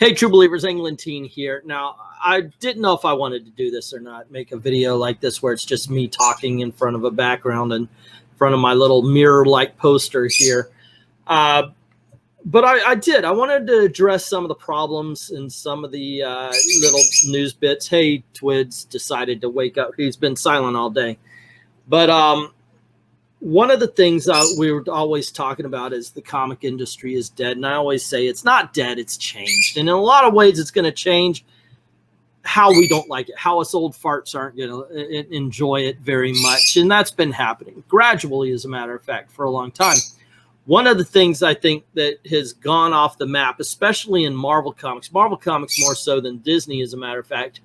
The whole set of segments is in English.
Hey, True Believers, Englentine here. Now, I didn't know if I wanted to do this or not, make a video like this where it's just me talking in front of a background and in front of my little mirror-like poster here. But I did. I wanted to address some of the problems and some of the little news bits. Hey, Twids decided to wake up. He's been silent all day. But one of the things we were always talking about is the comic industry is dead. And I always say it's not dead, it's changed. And in a lot of ways, it's going to change how we don't like it, how us old farts aren't going to enjoy it very much. And that's been happening gradually, as a matter of fact, for a long time. One of the things I think that has gone off the map, especially in Marvel Comics more so than Disney, as a matter of fact,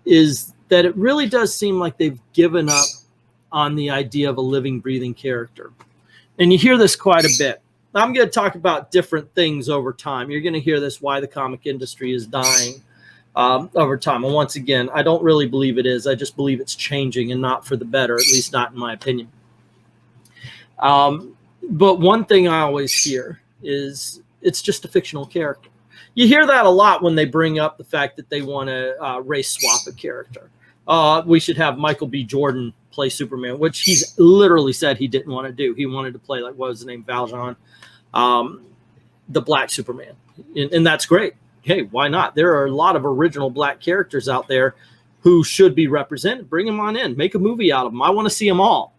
is that it really does seem like they've given up on the idea of a living, breathing character. And you hear this quite a bit. I'm going to talk about different things over time. You're going to hear this, why the comic industry is dying over time. And once again, I don't really believe it is. I just believe it's changing and not for the better, at least not in my opinion. But one thing I always hear is it's just a fictional character. You hear that a lot when they bring up the fact that they want to race swap a character. We should have Michael B. Jordan play Superman, which he's literally said he didn't want to do. He wanted to play, like, what was the name, Valjean, the black Superman. And that's great. Hey, why not? There are a lot of original black characters out there who should be represented. Bring them on in. Make a movie out of them. I want to see them all.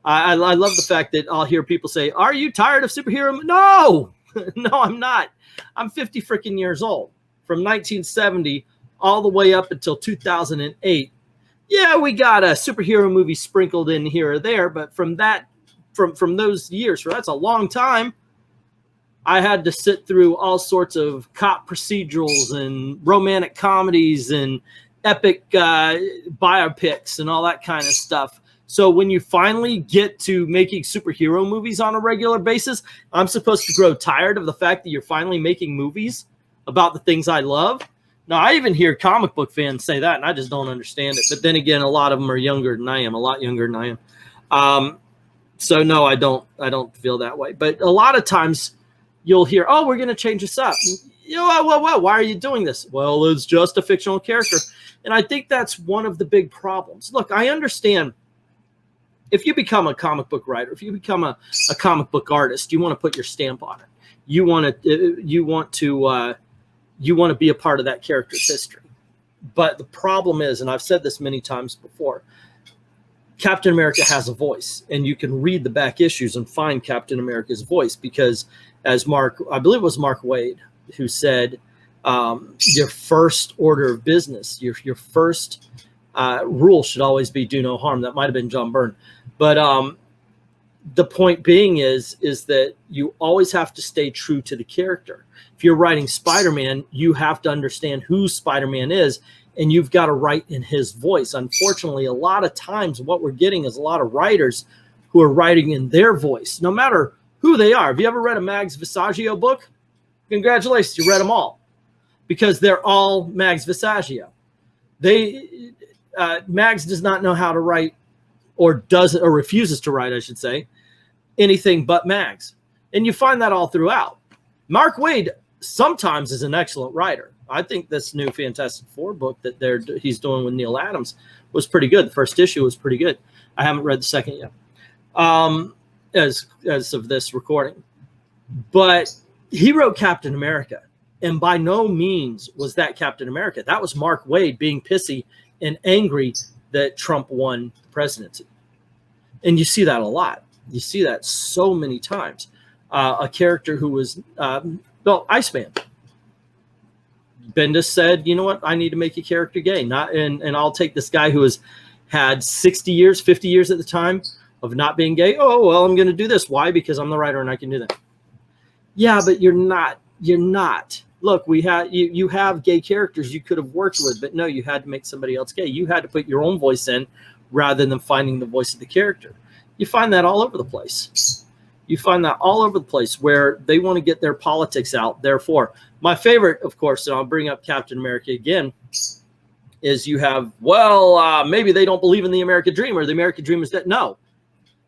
I love the fact that I'll hear people say, are you tired of superhero? No, no, I'm not. I'm 50 freaking years old. From 1970 all the way up until 2008. Yeah, we got a superhero movie sprinkled in here or there, but from those years, that's a long time. I had to sit through all sorts of cop procedurals and romantic comedies and epic biopics and all that kind of stuff. So when you finally get to making superhero movies on a regular basis, I'm supposed to grow tired of the fact that you're finally making movies about the things I love. Now, I even hear comic book fans say that, and I just don't understand it. But then again, a lot of them are younger than I am, a lot younger than I am. So no, I don't feel that way. But a lot of times you'll hear, oh, we're going to change this up. You know, well, why are you doing this? Well, it's just a fictional character. And I think that's one of the big problems. Look, I understand if you become a comic book writer, if you become a comic book artist, you want to put your stamp on it. You want to be a part of that character's history. But the problem is, and I've said this many times before, Captain America has a voice, and you can read the back issues and find Captain America's voice, because as I believe it was Mark Waid who said, your first order of business, your first rule should always be do no harm. That might've been John Byrne. But the point being is that you always have to stay true to the character. If you're writing Spider-Man, you have to understand who Spider-Man is, and you've got to write in his voice. Unfortunately, a lot of times what we're getting is a lot of writers who are writing in their voice, no matter who they are. Have you ever read a Mags Visaggio book? Congratulations, you read them all, because they're all Mags Visaggio. Mags does not know how to write, or refuses to write, I should say, anything but Mags. And you find that all throughout. Mark Waid sometimes is an excellent writer. I think this new Fantastic Four book that he's doing with Neil Adams was pretty good. The first issue was pretty good. I haven't read the second yet, as of this recording. But he wrote Captain America, and by no means was that Captain America. That was Mark Waid being pissy and angry that Trump won the presidency. And you see that a lot. You see that so many times. A character who was, Iceman. Bendis said, you know what? I need to make a character gay. And I'll take this guy who has had 60 years, 50 years at the time of not being gay. Oh, well, I'm going to do this. Why? Because I'm the writer and I can do that. Yeah, but you're not. You're not. Look, you have gay characters you could have worked with, but no, you had to make somebody else gay. You had to put your own voice in rather than finding the voice of the character. You find that all over the place. You find that all over the place where they want to get their politics out. Therefore, my favorite, of course, and I'll bring up Captain America again, is you have, maybe they don't believe in the American dream, or the American dream is dead. No,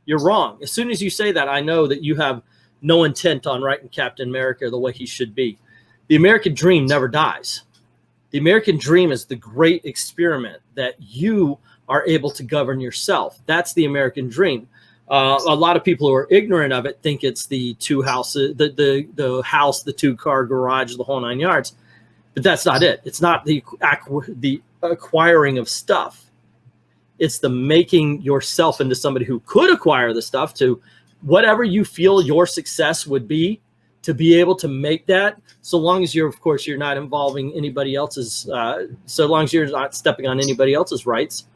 you're wrong. As soon as you say that, I know that you have no intent on writing Captain America the way he should be. The American dream never dies. The American dream is the great experiment that you are able to govern yourself. That's the American dream. A lot of people who are ignorant of it think it's the two houses, the house, the 2-car garage, the whole 9 yards. But that's not it. It's not the acquiring of stuff. It's the making yourself into somebody who could acquire the stuff to whatever you feel your success would be, to be able to make that, so long as you're, of course, you're not involving anybody else's, so long as you're not stepping on anybody else's rights,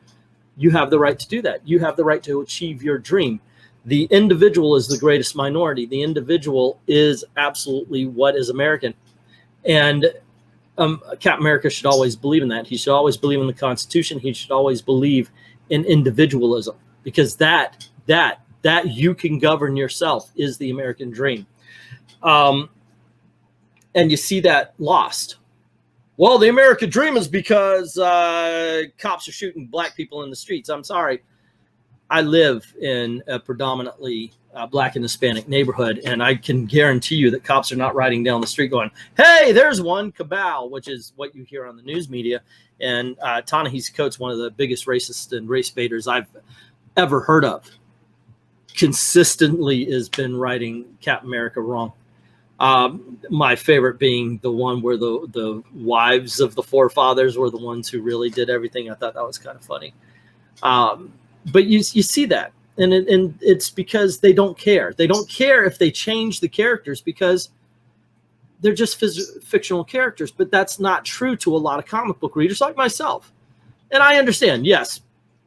you have the right to do that. You have the right to achieve your dream. The individual is the greatest minority. The individual is absolutely what is American. And Captain America should always believe in that. He should always believe in the Constitution. He should always believe in individualism, because that you can govern yourself is the American dream. And you see that lost. Well, the American dream is because cops are shooting black people in the streets. I'm sorry. I live in a predominantly black and Hispanic neighborhood, and I can guarantee you that cops are not riding down the street going, hey, there's one cabal, which is what you hear on the news media. And Ta-Nehisi Coates, one of the biggest racists and race baiters I've ever heard of, consistently has been writing Captain America wrong. My favorite being the one where the wives of the forefathers were the ones who really did everything. I thought that was kind of funny. But you see that, and it's because they don't care. They don't care if they change the characters, because they're just fictional characters. But that's not true to a lot of comic book readers like myself. And I understand, yes,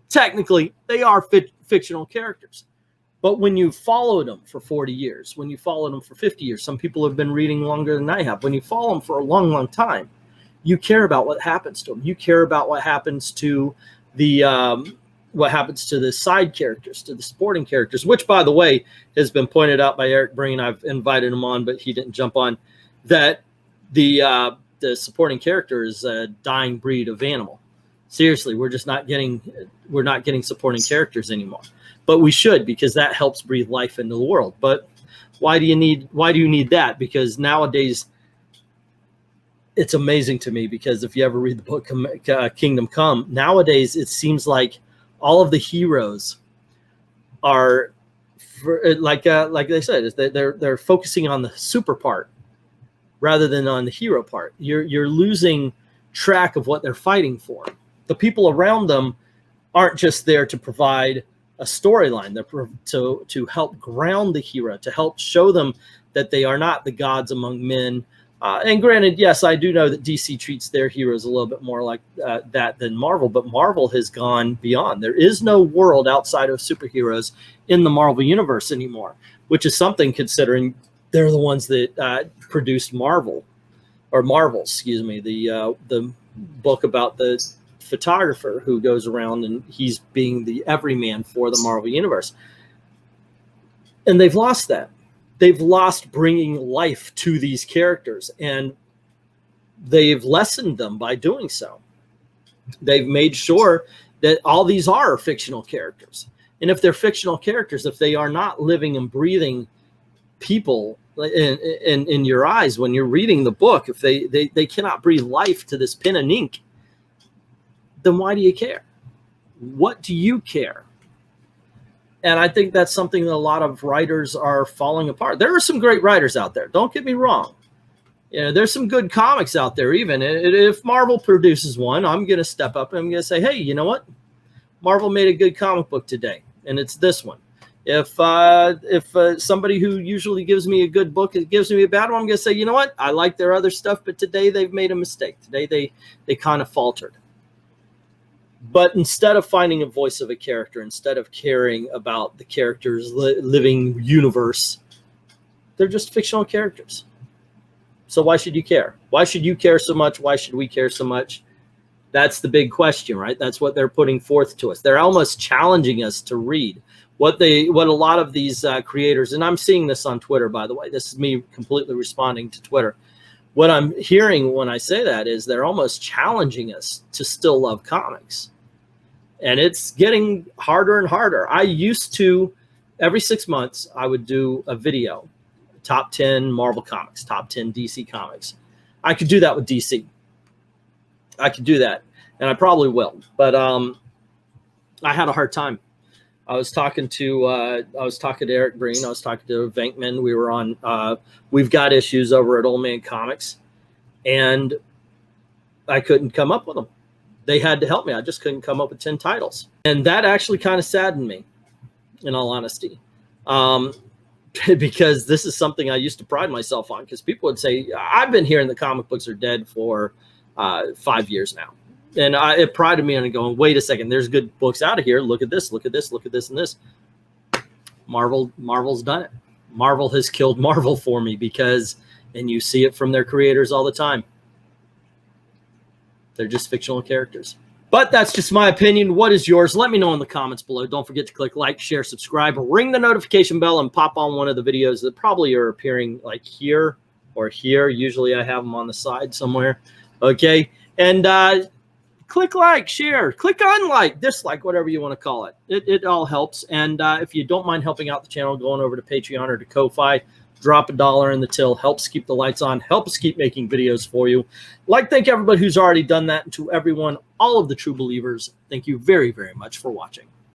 technically they are fictional characters. But when you followed them for 40 years, when you followed them for 50 years, some people have been reading longer than I have. When you follow them for a long, long time, you care about what happens to them. You care about what happens to the side characters, to the supporting characters, which, by the way, has been pointed out by Eric Breen. I've invited him on, but he didn't jump on. That the supporting character is a dying breed of animal. Seriously, we're not getting supporting characters anymore. But we should, because that helps breathe life into the world. But why do you need that? Because nowadays, it's amazing to me, because if you ever read the book Kingdom Come, nowadays it seems like all of the heroes are, like they said, is that they're focusing on the super part rather than on the hero part. You're losing track of what they're fighting for. The people around them aren't just there to provide a storyline. They're to help ground the hero, to help show them that they are not the gods among men. And granted, yes, I do know that DC treats their heroes a little bit more like that than Marvel, but Marvel has gone beyond. There is no world outside of superheroes in the Marvel universe anymore, which is something considering they're the ones that produced Marvel, excuse me, the book about the photographer who goes around and he's being the everyman for the Marvel universe. And they've lost that. They've lost bringing life to these characters, and they've lessened them by doing so. They've made sure that all these are fictional characters. And if they're fictional characters, if they are not living and breathing people in your eyes when you're reading the book, if they cannot breathe life to this pen and ink, then why do you care? What do you care? And I think that's something that a lot of writers are falling apart. There are some great writers out there. Don't get me wrong. You know, there's some good comics out there. Even if Marvel produces one, I'm going to step up and I'm going to say, hey, you know what? Marvel made a good comic book today, and it's this one. If somebody who usually gives me a good book gives me a bad one, I'm going to say, you know what? I like their other stuff, but today they've made a mistake. Today they kind of faltered. But instead of finding a voice of a character, instead of caring about the character's living universe, they're just fictional characters. So why should you care? Why should you care so much? Why should we care so much? That's the big question, right? That's what they're putting forth to us. They're almost challenging us to read what a lot of these creators, and I'm seeing this on Twitter, by the way. This is me completely responding to Twitter. What I'm hearing when I say that is they're almost challenging us to still love comics. And it's getting harder and harder. I used to, every 6 months, I would do a video, top 10 Marvel comics, top 10 DC comics. I could do that with DC. I could do that, and I probably will. But I had a hard time. I was talking to Eric Breen. I was talking to Venkman. We were on. We've got issues over at Old Man Comics, and I couldn't come up with them. They had to help me. I just couldn't come up with 10 titles, and that actually kind of saddened me, in all honesty, because this is something I used to pride myself on. Because people would say, I've been hearing the comic books are dead for 5 years now. And it prided me on going, wait a second, there's good books out of here. Look at this, look at this, look at this and this. Marvel's done it. Marvel has killed Marvel for me because, and you see it from their creators all the time, they're just fictional characters. But that's just my opinion. What is yours? Let me know in the comments below. Don't forget to click like, share, subscribe, ring the notification bell, and pop on one of the videos that probably are appearing like here or here. Usually I have them on the side somewhere. Okay. And click like, share, click unlike, dislike, whatever you want to call it. It all helps. And if you don't mind helping out the channel, going over to Patreon or to Ko-Fi, drop $1 in the till, helps keep the lights on, helps keep making videos for you. Thank everybody who's already done that. And to everyone, all of the true believers, thank you very, very much for watching.